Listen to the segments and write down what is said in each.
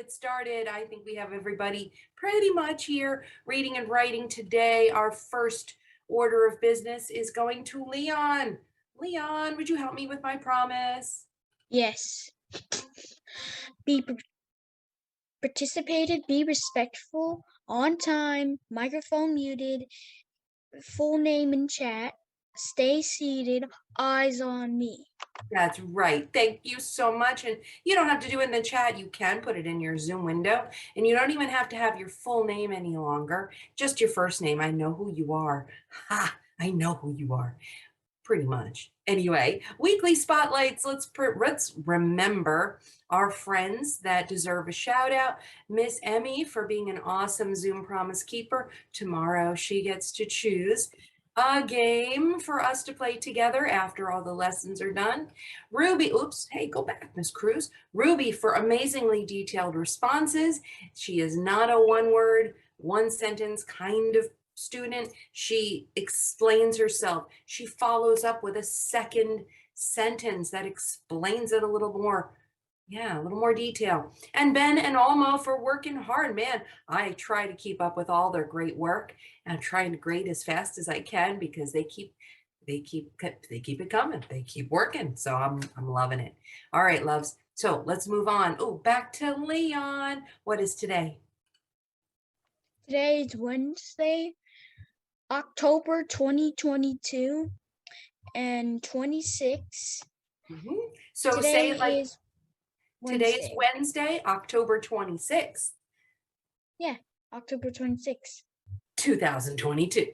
get started. I think we have everybody pretty much here reading and writing today. Our first order of business is going to Leon. Leon, would you help me with my promise? Yes. Be participated, be respectful, on time, microphone muted, full name in chat, stay seated, eyes on me. That's right. Thank you so much. And you don't have to do it in the chat. You can put it in your Zoom window. And you don't even have to have your full name any longer. Just your first name. I know who you are. Ha! I know who you are. Pretty much. Anyway, weekly spotlights. Let's remember our friends that deserve a shout out. Miss Emmy for being an awesome Zoom promise keeper. Tomorrow she gets to choose a game for us to play together after all the lessons are done. Ruby, oops, hey, go back, Miss Cruz. Ruby for amazingly detailed responses. She is not a one-word, one-sentence kind of student. She explains herself. She follows up with a second sentence that explains it a little more. Yeah, a little more detail. And Ben and Almo for working hard. Man, I try to keep up with all their great work, and I'm trying to grade as fast as I can because they keep it coming. They keep working. So I'm loving it. All right, loves. So let's move on. Oh, back to Leon. What is today? Today is Wednesday, October 2022 and 26. So Today say it like is today's Wednesday. Wednesday, October 26th. Yeah, October 26th, 2022.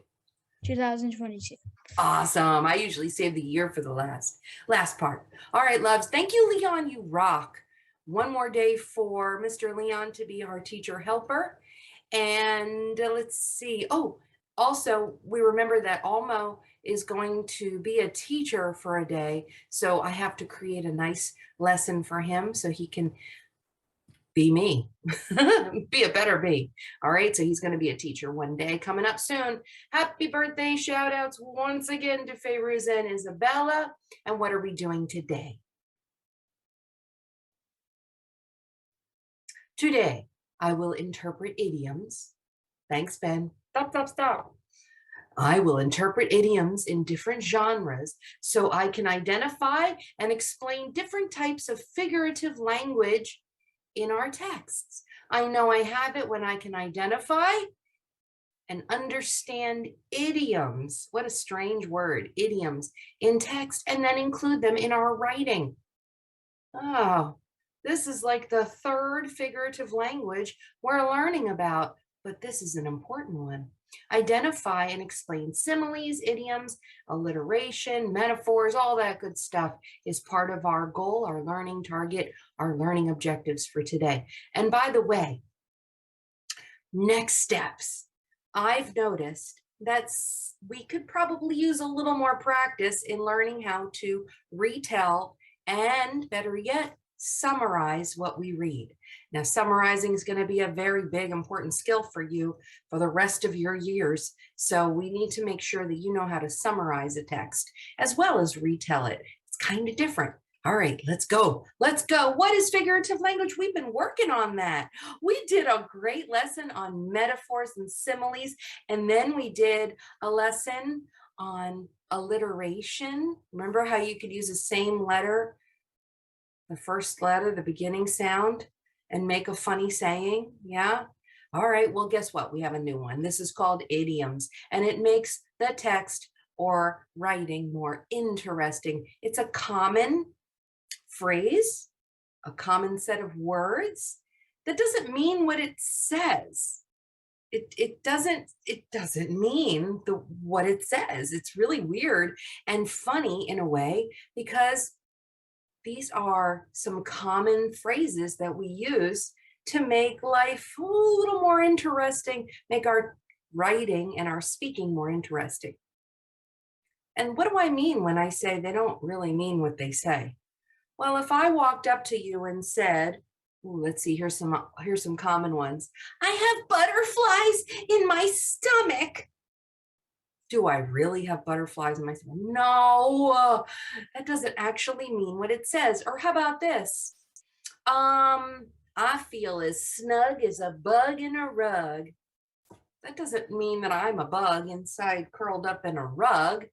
2022. Awesome. I usually save the year for the last part. All right, loves. Thank you, Leon. You rock. One more day for Mr. Leon to be our teacher helper. And let's see. Oh, also, we remember that Almo is going to be a teacher for a day. So I have to create a nice lesson for him so he can be me, be a better me. All right, so he's going to be a teacher one day coming up soon. Happy birthday shout outs once again to Fayruza and Isabella. And what are we doing today? Today, I will interpret idioms. Thanks, Ben. Stop. I will interpret idioms in different genres so I can identify and explain different types of figurative language in our texts. I know I have it when I can identify and understand idioms. What a strange word, idioms, in text, and then include them in our writing. Oh, this is like the third figurative language we're learning about, but this is an important one. Identify and explain similes, idioms, alliteration, metaphors, all that good stuff is part of our goal, our learning target, our learning objectives for today. And by the way, next steps. I've noticed that we could probably use a little more practice in learning how to retell and, better yet, summarize what we read. Now, summarizing is going to be a very big, important skill for you for the rest of your years. So we need to make sure that you know how to summarize a text as well as retell it. It's kind of different. All right, let's go. Let's go. What is figurative language? We've been working on that. We did a great lesson on metaphors and similes, and then we did a lesson on alliteration. Remember how you could use the same letter, the first letter, the beginning sound, and make a funny saying? Yeah? All right, well, guess what? We have a new one. This is called idioms, and it makes the text or writing more interesting. It's a common phrase, a common set of words that doesn't mean what it says. It doesn't mean what it says. It's really weird and funny in a way because these are some common phrases that we use to make life a little more interesting, make our writing and our speaking more interesting. And what do I mean when I say they don't really mean what they say? Well, if I walked up to you and said, ooh, let's see, here's some common ones. I have butterflies in my stomach. Do I really have butterflies in my stomach? No, that doesn't actually mean what it says. Or how about this? I feel as snug as a bug in a rug. That doesn't mean that I'm a bug inside curled up in a rug.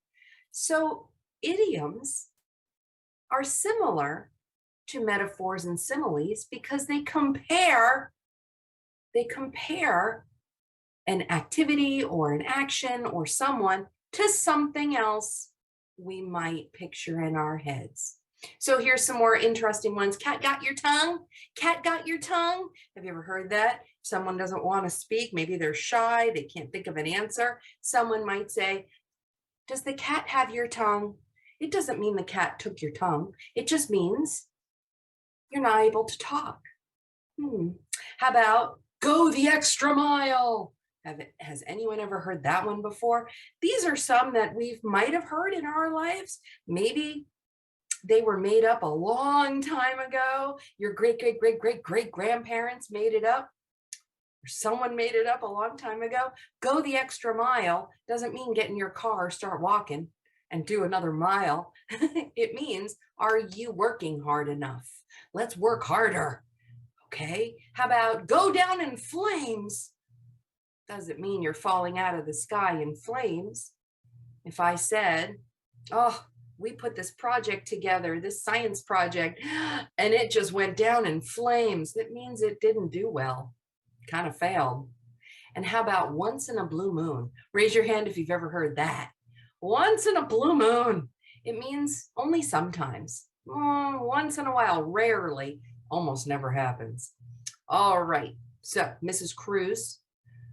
So idioms are similar to metaphors and similes because they compare an activity or an action or someone to something else we might picture in our heads. So here's some more interesting ones. Cat got your tongue? Cat got your tongue? Have you ever heard that? Someone doesn't want to speak. Maybe they're shy. They can't think of an answer. Someone might say, does the cat have your tongue? It doesn't mean the cat took your tongue. It just means you're not able to talk. How about go the extra mile? Has anyone ever heard that one before? These are some that we might have heard in our lives. Maybe they were made up a long time ago. Your great grandparents made it up. Or someone made it up a long time ago. Go the extra mile doesn't mean get in your car, start walking and do another mile. It means, are you working hard enough? Let's work harder. Okay. How about go down in flames? Doesn't mean you're falling out of the sky in flames. If I said, oh, we put this project together, this science project, and it just went down in flames, that means it didn't do well, kind of failed. And how about once in a blue moon? Raise your hand if you've ever heard that. Once in a blue moon. It means only sometimes. Once in a while, rarely, almost never happens. All right. So Mrs. Cruz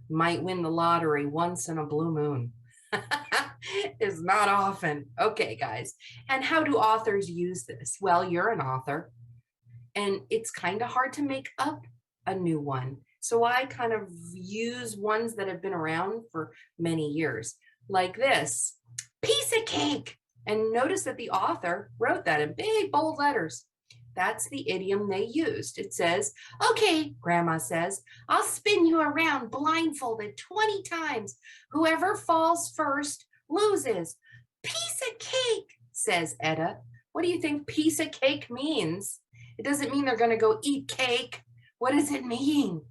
might win the lottery once in a blue moon. Is not often. Okay, guys. And how do authors use this? Well, you're an author, and it's kind of hard to make up a new one. So I kind of use ones that have been around for many years, like this, piece of cake. And notice that the author wrote that in big, bold letters. That's the idiom they used. It says, okay, Grandma says, I'll spin you around blindfolded 20 times. Whoever falls first loses. Piece of cake, says Etta. What do you think piece of cake means? It doesn't mean they're going to go eat cake. What does it mean?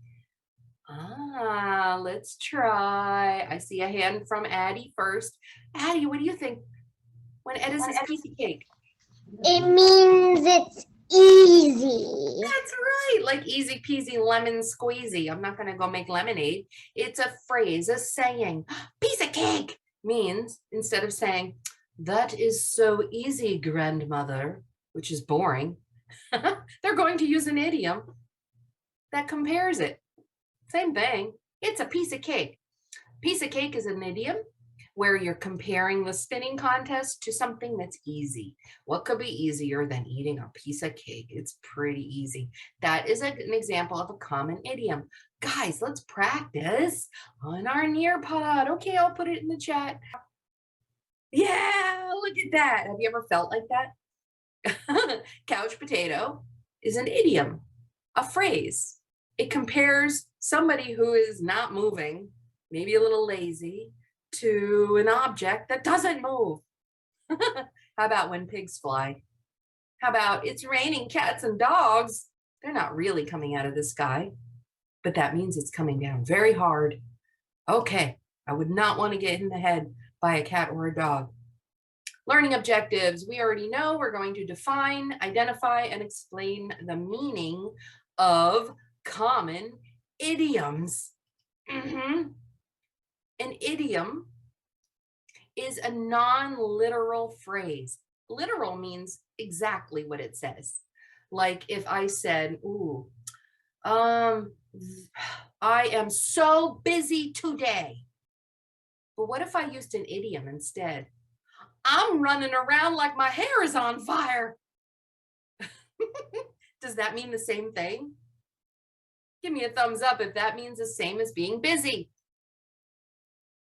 Let's try. I see a hand from Addie first. Addie, what do you think when Etta says piece of cake? It means it's easy. That's right, like easy peasy lemon squeezy. I'm not going to go make lemonade. It's a phrase, a saying. Piece of cake means, instead of saying, that is so easy, grandmother, which is boring, they're going to use an idiom that compares it. Same thing. It's a piece of cake. Piece of cake is an idiom where you're comparing the spinning contest to something that's easy. What could be easier than eating a piece of cake? It's pretty easy. That is an example of a common idiom. Guys, let's practice on our Nearpod. Okay, I'll put it in the chat. Yeah, look at that. Have you ever felt like that? Couch potato is an idiom, a phrase. It compares somebody who is not moving, maybe a little lazy, to an object that doesn't move. How about when pigs fly? How about it's raining cats and dogs? They're not really coming out of the sky, but that means it's coming down very hard. Okay, I would not want to get in the head by a cat or a dog. Learning objectives. We already know we're going to define, identify, and explain the meaning of common idioms. An idiom is a non-literal phrase. Literal means exactly what it says. Like if I said, I am so busy today. But what if I used an idiom instead? I'm running around like my hair is on fire. Does that mean the same thing? Give me a thumbs up if that means the same as being busy.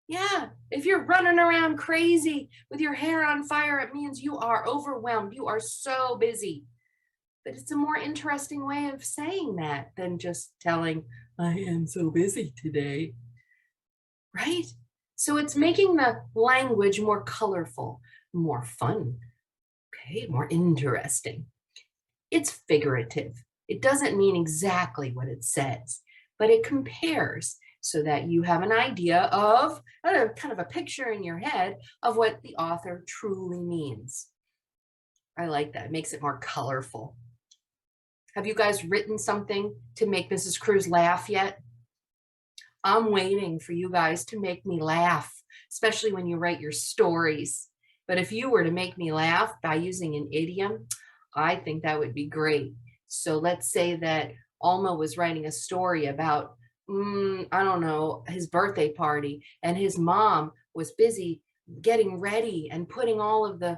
Yeah, if you're running around crazy with your hair on fire, it means you are overwhelmed. You are so busy. But it's a more interesting way of saying that than just telling, I am so busy today. Right? So it's making the language more colorful, more fun, okay, more interesting. It's figurative. It doesn't mean exactly what it says, but it compares so that you have an idea of kind of a picture in your head of what the author truly means. I like that. It makes it more colorful. Have you guys written something to make Mrs. Cruz laugh yet? I'm waiting for you guys to make me laugh, especially when you write your stories. But if you were to make me laugh by using an idiom, I think that would be great. So let's say that Alma was writing a story about, I don't know, his birthday party, and his mom was busy getting ready and putting all of the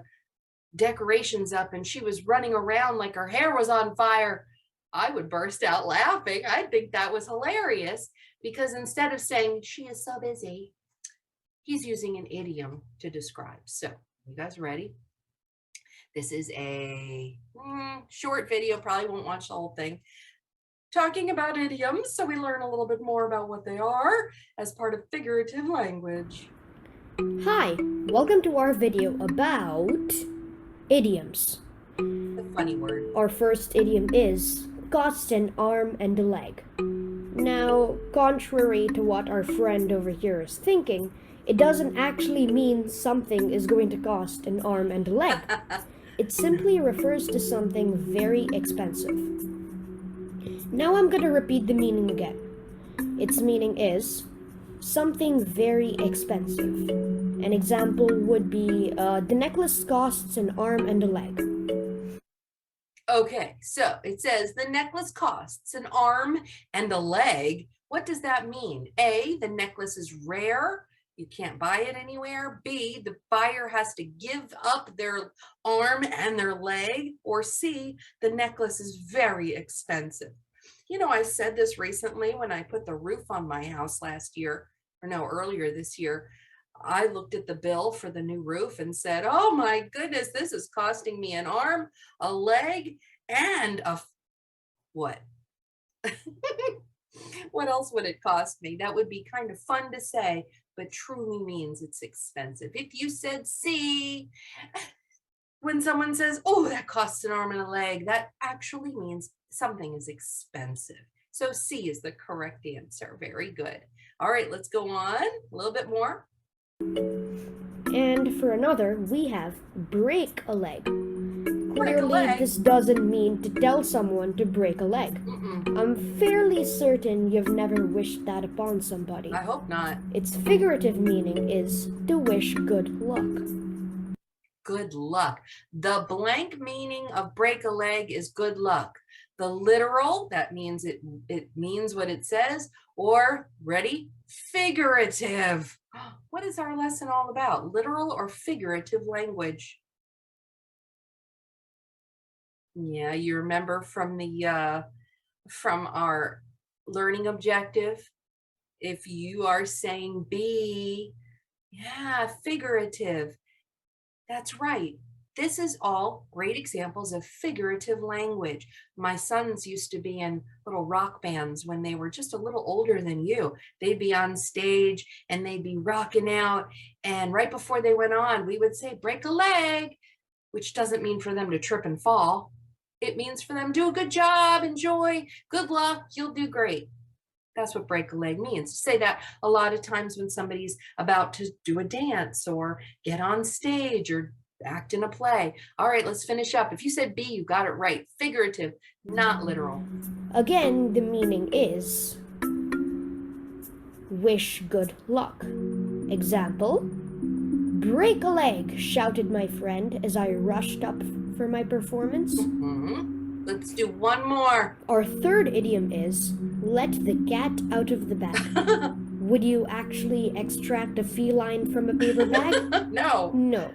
decorations up, and she was running around like her hair was on fire. I would burst out laughing. I think that was hilarious because instead of saying she is so busy, he's using an idiom to describe. So, you guys ready? This is a short video, probably won't watch the whole thing, talking about idioms so we learn a little bit more about what they are as part of figurative language. Hi, welcome to our video about idioms. The funny word. Our first idiom is cost an arm and a leg. Now, contrary to what our friend over here is thinking, it doesn't actually mean something is going to cost an arm and a leg. It simply refers to something very expensive. Now I'm going to repeat the meaning again. Its meaning is something very expensive. An example would be the necklace costs an arm and a leg. Okay, so it says the necklace costs an arm and a leg. What does that mean? A, the necklace is rare. You can't buy it anywhere. B, the buyer has to give up their arm and their leg. Or C, the necklace is very expensive. You know, I said this recently when I put the roof on my house last year, or no, earlier this year. I looked at the bill for the new roof and said, oh my goodness, this is costing me an arm, a leg, and a what? What else would it cost me? That would be kind of fun to say, but truly means it's expensive. If you said C, when someone says, oh, that costs an arm and a leg, that actually means something is expensive. So C is the correct answer. Very good. All right, let's go on a little bit more. And for another, we have break a leg. Break a Clearly, leg? this doesn't mean to tell someone to break a leg. I'm fairly certain you've never wished that upon somebody. I hope not. Its figurative meaning is to wish good luck. Good luck. The blank meaning of break a leg is good luck. The literal, that means it means what it says, or ready? Figurative. What is our lesson all about? Literal or figurative language? Yeah, you remember from the from our learning objective, if you are saying B, yeah, figurative. That's right. This is all great examples of figurative language. My sons used to be in little rock bands when they were just a little older than you. They'd be on stage and they'd be rocking out. And right before they went on, we would say, break a leg, which doesn't mean for them to trip and fall. It means for them, do a good job, enjoy, good luck, you'll do great. That's what break a leg means. Say that a lot of times when somebody's about to do a dance or get on stage or act in a play. All right, let's finish up. If you said B, you got it right. Figurative, not literal. Again, the meaning is wish good luck. Example, break a leg, shouted my friend as I rushed up for my performance. Let's do one more. Our third idiom is let the cat out of the bag. Would you actually extract a feline from a paper bag? No. No.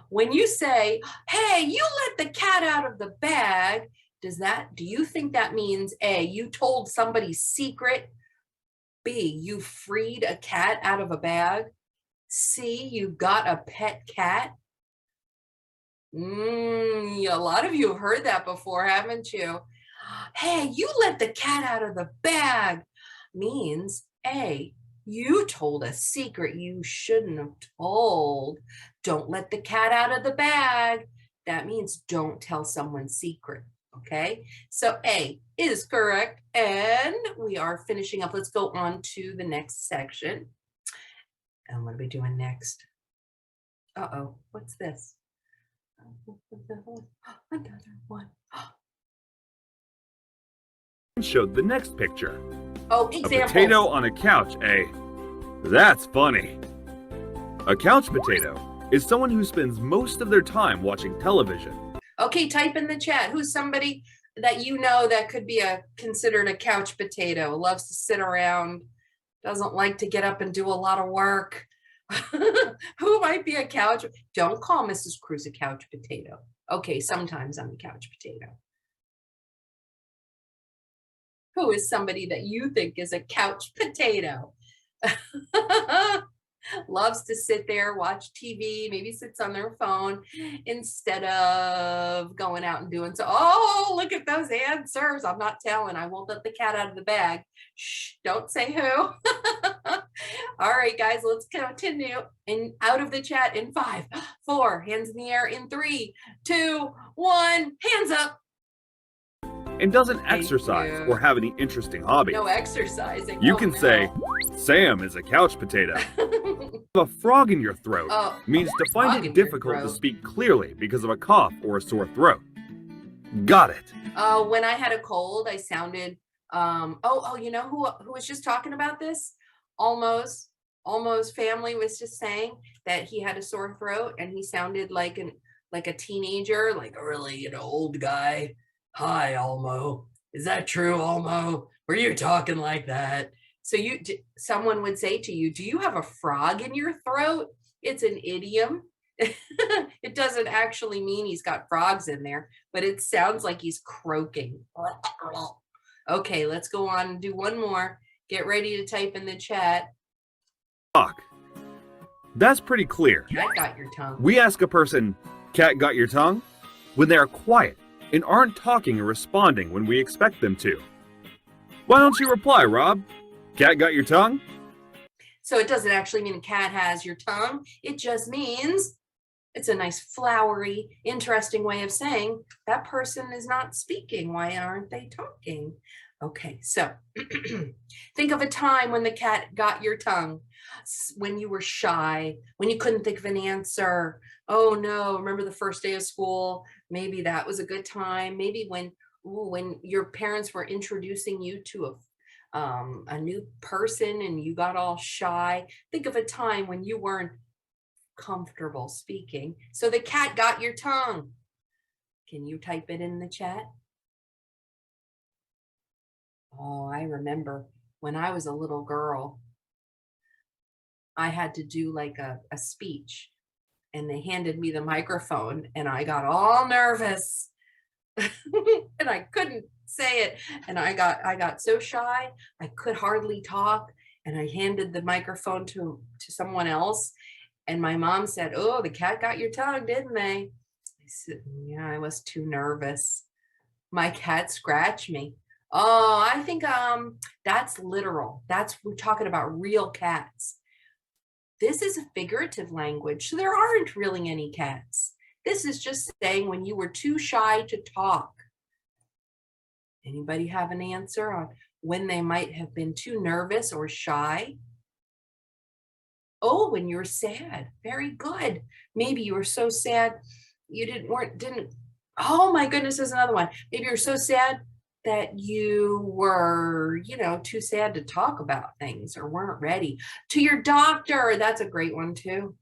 When you say, hey, you let the cat out of the bag, do you think that means A, you told somebody's secret? B, you freed a cat out of a bag? C, you got a pet cat? A lot of you have heard that before, haven't you? Hey, you let the cat out of the bag means A, you told a secret you shouldn't have told. Don't let the cat out of the bag. That means don't tell someone's secret. Okay, so A is correct, and we are finishing up. Let's go on to the next section. And what are we doing next? Uh-oh, what's this? Another one. Showed the next picture. Oh, A examples. potato on a couch, eh? That's funny. A couch potato is someone who spends most of their time watching television. Okay, type in the chat. Who's somebody that you know that could be considered a couch potato? Loves to sit around, doesn't like to get up and do a lot of work. Who might be a couch? Don't call Mrs. Cruz a couch potato. Okay, sometimes I'm a couch potato. Who is somebody that you think is a couch potato? Loves to sit there, watch TV, maybe sits on their phone instead of going out and doing so. Oh, look at those answers. I'm not telling. I won't let the cat out of the bag. Shh, don't say who. All right, guys, let's continue. And out of the chat in 5, 4, hands in the air in 3, 2, 1, hands up. And doesn't Thank exercise you. or have any interesting hobbies. No exercising. You Oh, can no. say, Sam is a couch potato. A frog in your throat Oh, means to frog find in it your difficult to throat. speak clearly because of a cough or a sore throat. Got it. when I had a cold, I sounded you know who was just talking about this? Almost family was just saying that he had a sore throat and he sounded like a teenager, like a really old guy. Hi, Almo. Is that true, Almo? Were you talking like that? So someone would say to you, do you have a frog in your throat? It's an idiom. It doesn't actually mean he's got frogs in there, but it sounds like he's croaking. Okay, let's go on and do one more. Get ready to type in the chat. Talk. That's pretty clear. Cat got your tongue. We ask a person, cat got your tongue? When they are quiet and aren't talking or responding when we expect them to. Why don't you reply, Rob? Cat got your tongue? So it doesn't actually mean a cat has your tongue. It just means it's a nice, flowery, interesting way of saying that person is not speaking. Why aren't they talking? Okay, so think of a time when the cat got your tongue, when you were shy, when you couldn't think of an answer. Oh no, remember the first day of school? Maybe that was a good time. Maybe when your parents were introducing you to a new person and you got all shy. Think of a time when you weren't comfortable speaking. So the cat got your tongue. Can you type it in the chat? Oh, I remember when I was a little girl, I had to do like a speech and they handed me the microphone and I got all nervous and I couldn't say it. And I got so shy, I could hardly talk. And I handed the microphone to someone else. And my mom said, oh, the cat got your tongue, didn't they? I said, yeah, I was too nervous. My cat scratched me. Oh, I think that's literal. We're talking about real cats. This is a figurative language, so there aren't really any cats. This is just saying when you were too shy to talk. Anybody have an answer on when they might have been too nervous or shy? Oh, when you were sad. Very good. Maybe you were so sad you didn't. Oh my goodness, there's another one. Maybe you're so sad that you were, too sad to talk about things or weren't ready. To your doctor. That's a great one too.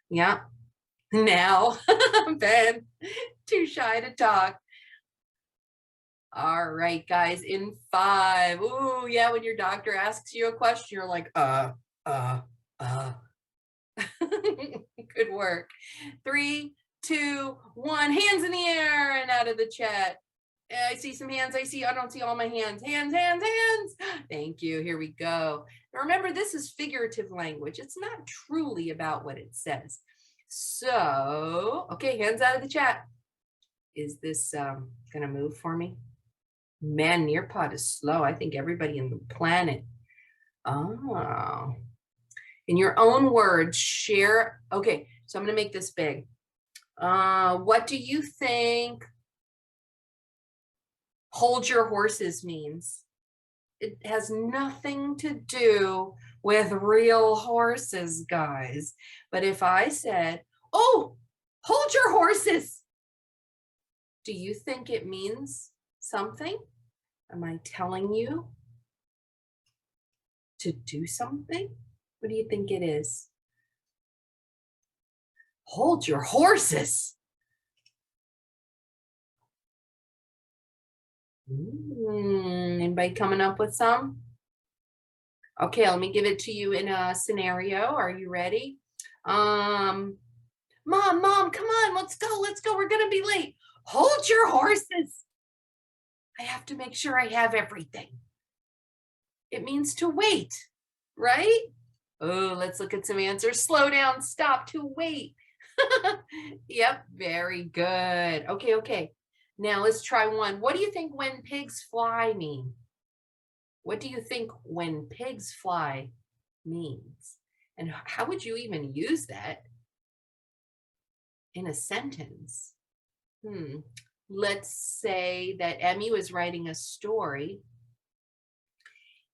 Yeah. Now, Ben, too shy to talk. All right, guys, in 5. Ooh, yeah, when your doctor asks you a question, you're like, Good work. 3, 2, 1, hands in the air and out of the chat. I see some hands. I don't see all my hands. Hands. Thank you. Here we go. Now remember, this is figurative language. It's not truly about what it says. So, okay, hands out of the chat. Is this going to move for me? Man, Nearpod is slow. I think everybody in the planet. Oh. In your own words, share. Okay, so I'm going to make this big. What do you think hold your horses means. It has nothing to do with real horses, guys. But if I said, oh, hold your horses, do you think it means something? Am I telling you to do something? What do you think it is? Hold your horses. Anybody coming up with some? Okay, let me give it to you in a scenario. Are you ready? Mom, come on, let's go. We're gonna be late. Hold your horses. I have to make sure I have everything. It means to wait, right? Oh, let's look at some answers. Slow down, stop, to wait. Yep, very good. Okay. Now let's try one. What do you think when pigs fly mean? What do you think when pigs fly means? And how would you even use that in a sentence? Let's say that Emmy was writing a story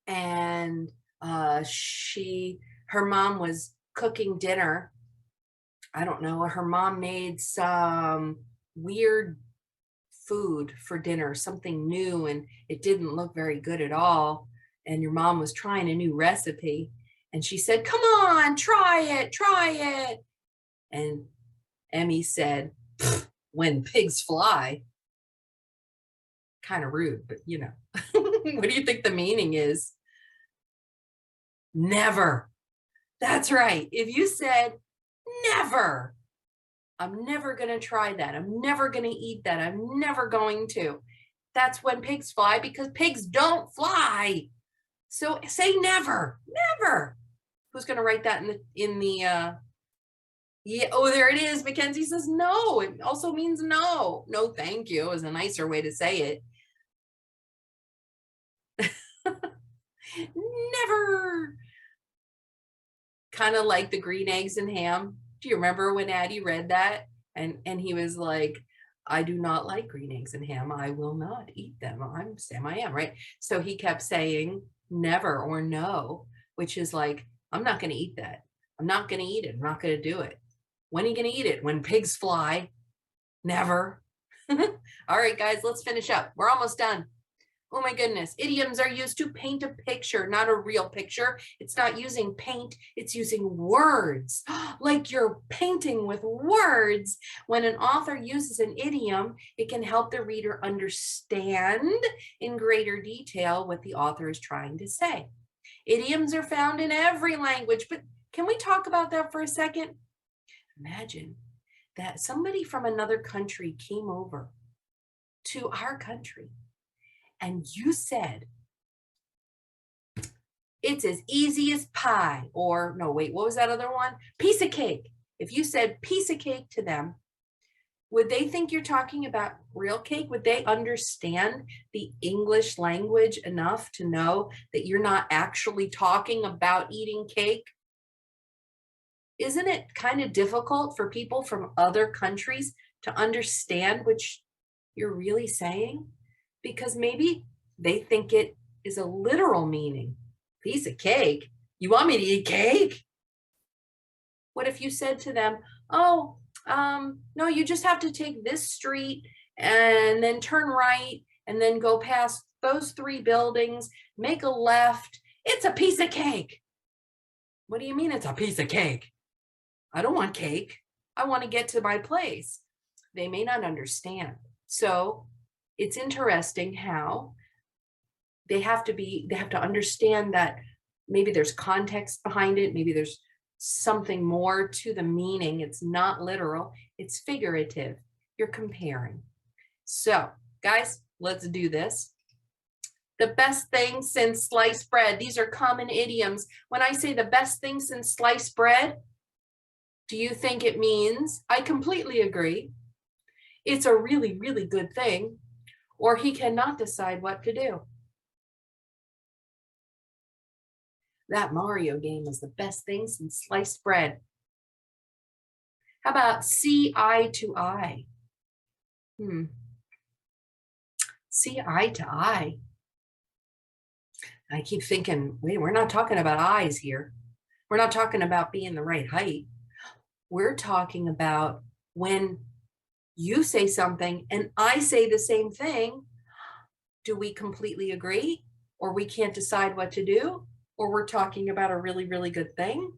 and her mom was cooking dinner. I don't know, her mom made some weird food for dinner, something new, and it didn't look very good at all. And your mom was trying a new recipe and she said, come on, try it. And Emmy said, when pigs fly. Kind of rude, but you know. What do you think the meaning is? Never. That's right. If you said never, I'm never going to try that. I'm never going to eat that. I'm never going to. That's when pigs fly, because pigs don't fly. So say never, never. Who's going to write that in the yeah, oh, there it is. Mackenzie says no. It also means no. No, thank you is a nicer way to say it. Never. Kind of like the green eggs and ham. Do you remember when Addie read that? And he was like, I do not like green eggs and ham. I will not eat them. I'm Sam I am, right? So he kept saying never or no, which is like, I'm not going to eat that. I'm not going to eat it. I'm not going to do it. When are you going to eat it? When pigs fly? Never. All right, guys, let's finish up. We're almost done. Oh my goodness. Idioms are used to paint a picture, not a real picture. It's not using paint, it's using words. Like you're painting with words. When an author uses an idiom, it can help the reader understand in greater detail what the author is trying to say. Idioms are found in every language, but can we talk about that for a second? Imagine that somebody from another country came over to our country and you said, it's as easy as pie, or no, wait, what was that other one? Piece of cake. If you said piece of cake to them, would they think you're talking about real cake? Would they understand the English language enough to know that you're not actually talking about eating cake? Isn't it kind of difficult for people from other countries to understand what you're really saying? Because maybe they think it is a literal meaning. Piece of cake? You want me to eat cake? What if you said to them, oh, no, you just have to take this street and then turn right and then go past those 3 buildings, make a left. It's a piece of cake. What do you mean it's a piece of cake? I don't want cake. I want to get to my place. They may not understand. So it's interesting how they have to understand that maybe there's context behind it. Maybe there's something more to the meaning. It's not literal, it's figurative. You're comparing. So guys, let's do this. The best thing since sliced bread. These are common idioms. When I say the best thing since sliced bread, do you think it means, I completely agree, it's a really, really good thing, or he cannot decide what to do? That Mario game is the best thing since sliced bread. How about see eye to eye? See eye to eye. I keep thinking, wait, we're not talking about eyes here. We're not talking about being the right height. We're talking about when you say something and I say the same thing, do we completely agree? Or we can't decide what to do? Or we're talking about a really, really good thing?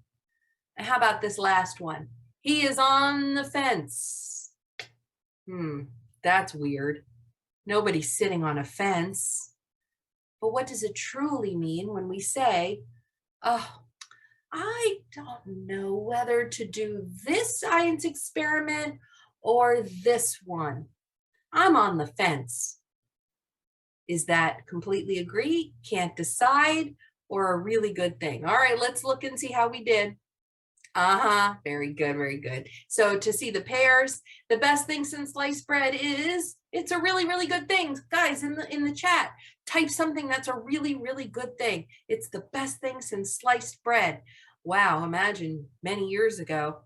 And how about this last one? He is on the fence. That's weird. Nobody's sitting on a fence. But what does it truly mean when we say, oh, I don't know whether to do this science experiment or this one. I'm on the fence. Is that completely agree, can't decide, or a really good thing? All right, let's look and see how we did. Very good, very good. So to see the pairs, the best thing since sliced bread is, it's a really, really good thing. Guys, in the chat, type something that's a really, really good thing. It's the best thing since sliced bread. Wow, imagine many years ago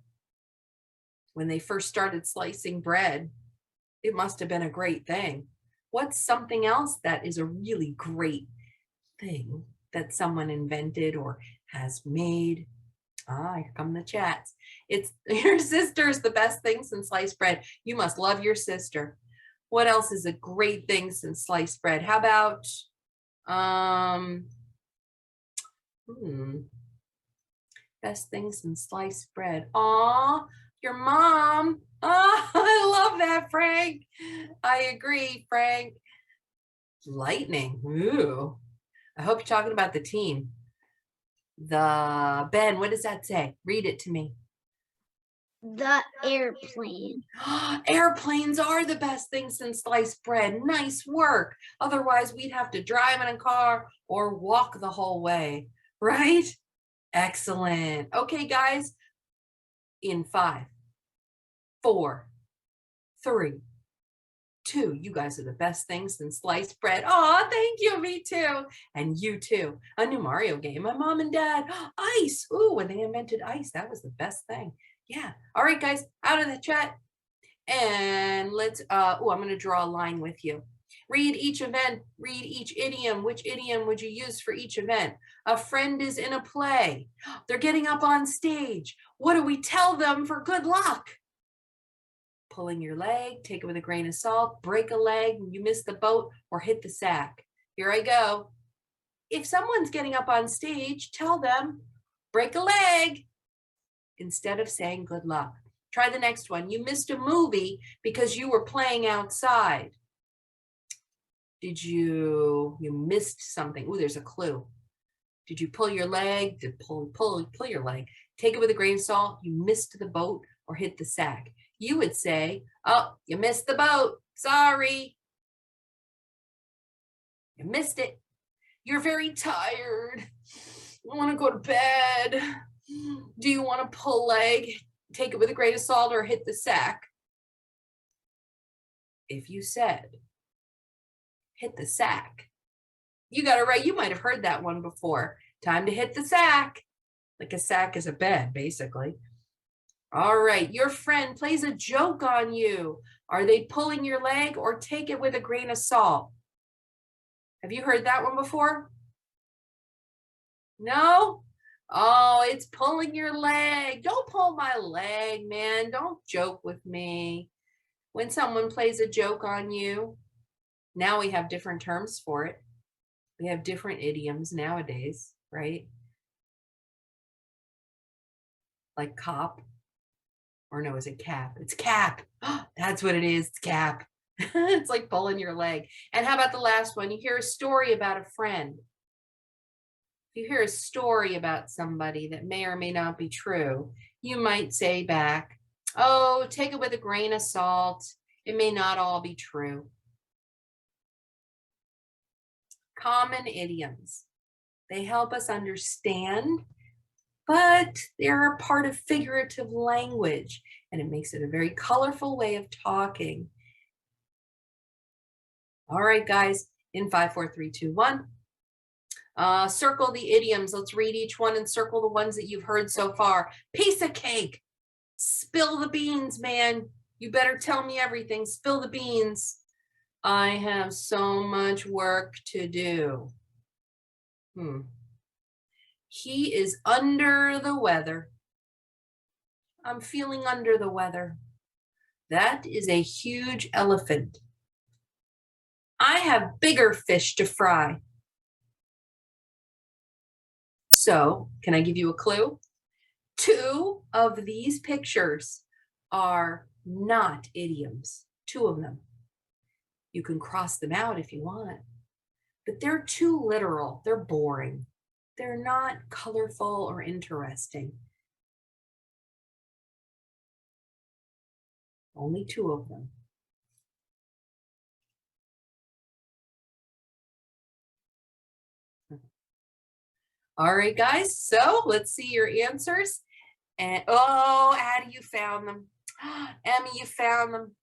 when they first started slicing bread, it must have been a great thing. What's something else that is a really great thing that someone invented or has made? Here come the chats. It's your sister's the best thing since sliced bread. You must love your sister. What else is a great thing since sliced bread? How about best thing since sliced bread? Aw, your mom. Oh, I love that, Frank. I agree, Frank. Lightning. Ooh. I hope you're talking about the team. Ben, what does that say? Read it to me. The airplane. Airplanes are the best thing since sliced bread. Nice work. Otherwise, we'd have to drive in a car or walk the whole way, right? Excellent. Okay, guys. In 5, 4, 3, 2. You guys are the best thing since sliced bread. Oh, thank you. Me too. And you too. A new Mario game. My mom and dad. Ice. Ooh, when they invented ice, that was the best thing. Yeah. All right, guys, out of the chat. And let's, I'm going to draw a line with you. Read each event, read each idiom. Which idiom would you use for each event? A friend is in a play. They're getting up on stage. What do we tell them for good luck? Pulling your leg, take it with a grain of salt, break a leg, you miss the boat, or hit the sack. Here I go. If someone's getting up on stage, tell them, break a leg, instead of saying good luck. Try the next one. You missed a movie because you were playing outside. You missed something. Ooh, there's a clue. Did you pull your leg? Pull your leg. Take it with a grain of salt. You missed the boat or hit the sack. You would say, oh, you missed the boat. Sorry. You missed it. You're very tired. I want to go to bed. Do you want to pull leg? Take it with a grain of salt or hit the sack? If you said, hit the sack, you got it right. You might have heard that one before. Time to hit the sack. Like a sack is a bed, basically. All right, your friend plays a joke on you. Are they pulling your leg or take it with a grain of salt? Have you heard that one before? No? Oh, it's pulling your leg. Don't pull my leg, man. Don't joke with me. When someone plays a joke on you, now we have different terms for it. We have different idioms nowadays, right? Like cop. Or no, is it cap? It's cap. That's what it is. It's cap. It's like pulling your leg. And how about the last one? You hear a story about a friend. If you hear a story about somebody that may or may not be true, you might say back, oh, take it with a grain of salt. It may not all be true. Common idioms. They help us understand, but they're a part of figurative language, and it makes it a very colorful way of talking. All right, guys, in 5, 4, 3, 2, 1. Circle the idioms. Let's read each one and circle the ones that you've heard so far. Piece of cake. Spill the beans, man. You better tell me everything. Spill the beans. I have so much work to do. He is under the weather. I'm feeling under the weather. That is a huge elephant. I have bigger fish to fry. So, can I give you a clue? 2 of these pictures are not idioms, 2 of them. You can cross them out if you want, but they're too literal. They're boring. They're not colorful or interesting. Only 2 of them. All right, guys, so let's see your answers. And oh, Addie, you found them. Emmy, you found them.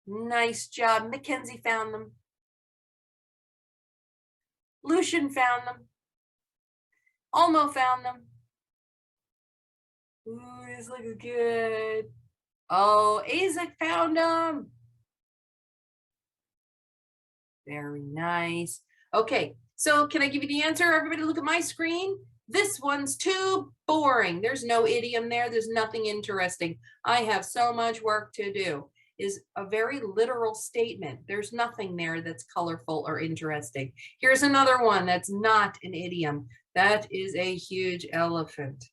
Nice job. Mackenzie found them. Lucian found them. Olmo found them. Ooh, this looks good. Oh, Isaac found them. Very nice. Okay, so can I give you the answer? Everybody look at my screen. This one's too boring. There's no idiom there. There's nothing interesting. I have so much work to do. Is a very literal statement. There's nothing there that's colorful or interesting. Here's another one that's not an idiom. That is a huge elephant.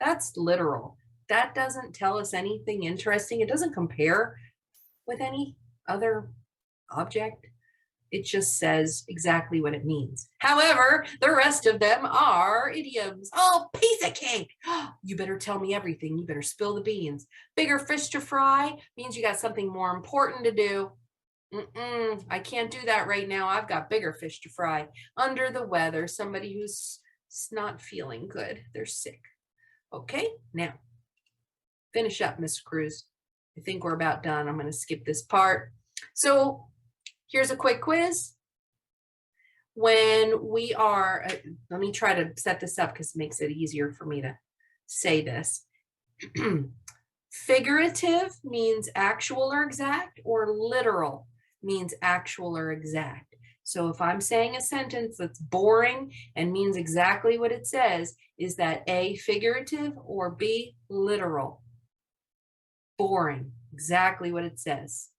That's literal. That doesn't tell us anything interesting. It doesn't compare with any other object. It just says exactly what it means. However, the rest of them are idioms. Oh, piece of cake. You better tell me everything. You better spill the beans. Bigger fish to fry means you got something more important to do. I can't do that right now. I've got bigger fish to fry. Under the weather, somebody who's not feeling good. They're sick. Okay, now finish up, Miss Cruz. I think we're about done. I'm going to skip this part. So here's a quick quiz. When we are, let me try to set this up because it makes it easier for me to say this. Figurative means actual or exact, or literal means actual or exact. So if I'm saying a sentence that's boring and means exactly what it says, is that A, figurative, or B, literal? Boring, exactly what it says.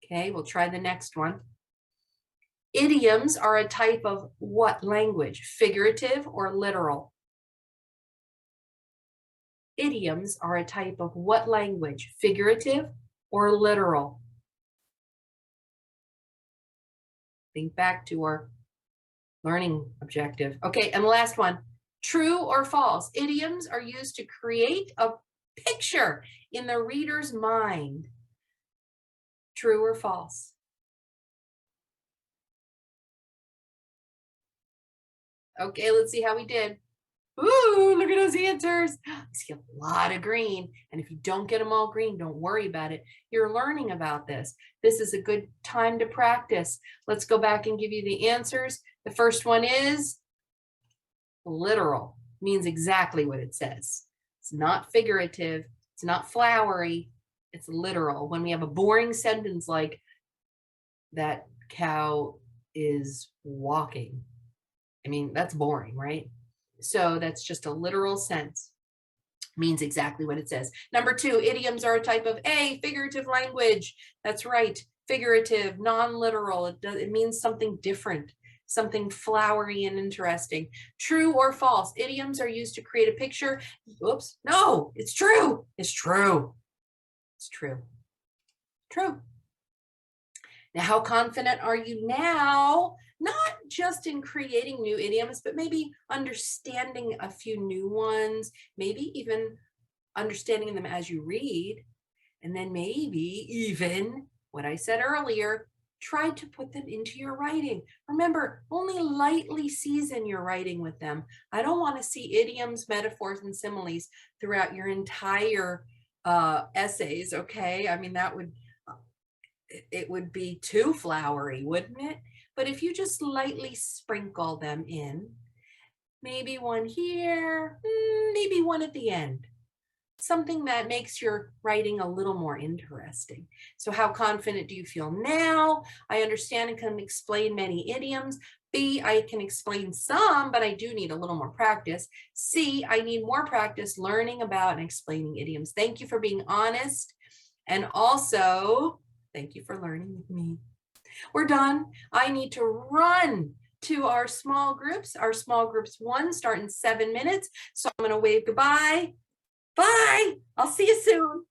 Okay, we'll try the next one. Idioms are a type of what language? Figurative or literal? Idioms are a type of what language? Figurative or literal? Think back to our learning objective. Okay, and the last one. True or false? Idioms are used to create a picture in the reader's mind. True or false? Okay, let's see how we did. Ooh, look at those answers. I see a lot of green. And if you don't get them all green, don't worry about it. You're learning about this. This is a good time to practice. Let's go back and give you the answers. The first one is literal. Means exactly what it says. It's not figurative. It's not flowery. It's literal. When we have a boring sentence like that cow is walking. I mean, that's boring, right? So that's just a literal sense. Means exactly what it says. Number 2, idioms are a type of A, figurative language. That's right. Figurative, non-literal. It means something different, something flowery and interesting. True or false? Idioms are used to create a picture. Oops. No, it's true. It's true. It's true. True. Now, how confident are you now? Not just in creating new idioms, but maybe understanding a few new ones, maybe even understanding them as you read, and then maybe even what I said earlier, try to put them into your writing. Remember, only lightly season your writing with them. I don't want to see idioms, metaphors, and similes throughout your entire essays, okay? I mean, it would be too flowery, wouldn't it? But if you just lightly sprinkle them in, maybe one here, maybe one at the end. something that makes your writing a little more interesting. So how confident do you feel now? I understand and can explain many idioms. B, I can explain some, but I do need a little more practice. C, I need more practice learning about and explaining idioms. Thank you for being honest. And also, thank you for learning with me. We're done. I need to run to our small groups. Our small groups 1 start in 7 minutes. So I'm going to wave goodbye. Bye. I'll see you soon.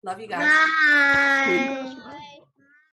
Love you guys. Bye.